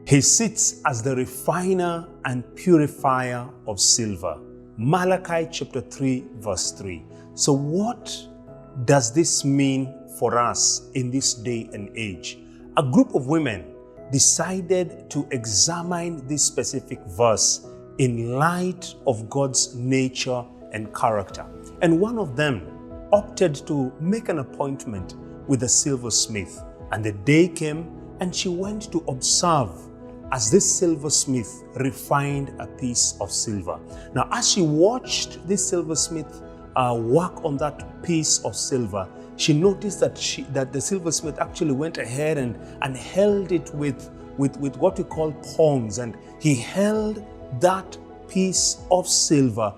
He sits as the refiner and purifier of silver. Malachi chapter 3 verse 3. So what does this mean for us in this day and age? A group of women decided to examine this specific verse in light of God's nature and character. And one of them opted to make an appointment with a silversmith. And the day came and she went to observe as this silversmith refined a piece of silver. Now, as she watched this silversmith work on that piece of silver, she noticed that the silversmith actually went ahead and held it with what we call tongs, and he held that piece of silver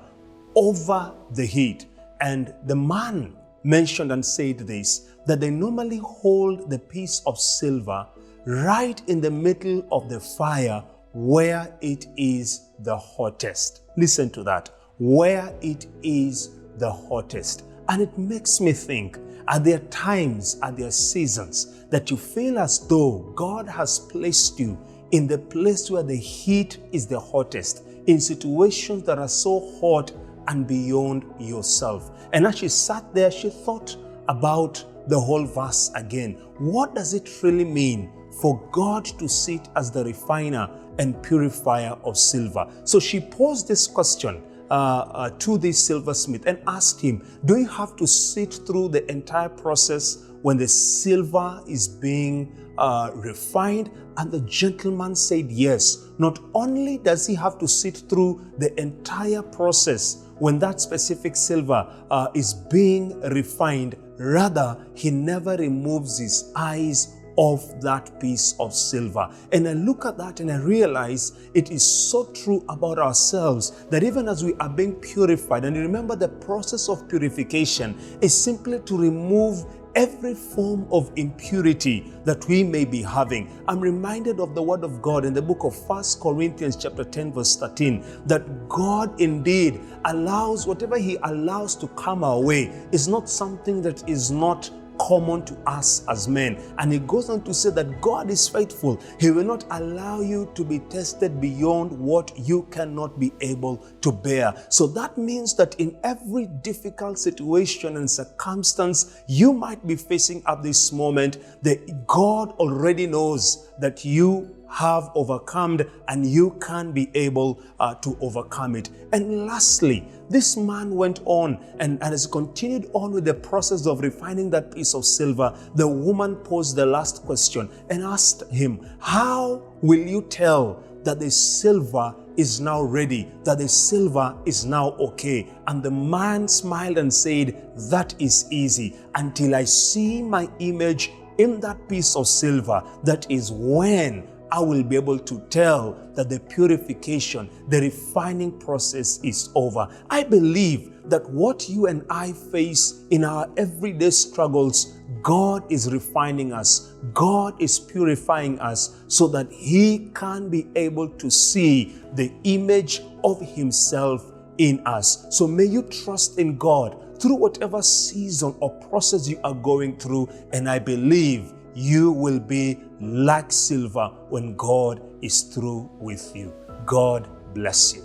over the heat. And the man mentioned and said this, that they normally hold the piece of silver right in the middle of the fire where it is the hottest. Listen to that. Where it is the hottest. And it makes me think, are there times, are there seasons that you feel as though God has placed you in the place where the heat is the hottest, in situations that are so hot and beyond yourself? And as she sat there, she thought about the whole verse again. What does it really mean for God to sit as the refiner and purifier of silver? So she posed this question to the silversmith and asked him, do you have to sit through the entire process when the silver is being refined? And the gentleman said yes. Not only does he have to sit through the entire process when that specific silver is being refined, rather, he never removes his eyes of that piece of silver. And I look at that and I realize it is so true about ourselves, that even as we are being purified, and you remember the process of purification is simply to remove every form of impurity that we may be having. I'm reminded of the word of God in the book of 1 Corinthians chapter 10 verse 13, that God indeed allows whatever he allows to come our way is not something that is not common to us as men. And he goes on to say that God is faithful. He will not allow you to be tested beyond what you cannot be able to bear. So that means that in every difficult situation and circumstance you might be facing at this moment, that God already knows that you have overcome and you can be able to overcome it. And lastly, this man went on and has continued on with the process of refining that piece of silver. The woman posed the last question and asked him, how will you tell that the silver is now ready, that the silver is now okay? And the man smiled and said, that is easy. Until I see my image in that piece of silver, that is when I will be able to tell that the purification, the refining process is over. I believe that what you and I face in our everyday struggles, God is refining us. God is purifying us so that he can be able to see the image of himself in us. So may you trust in God through whatever season or process you are going through, and I believe you will be like silver when God is through with you. God bless you.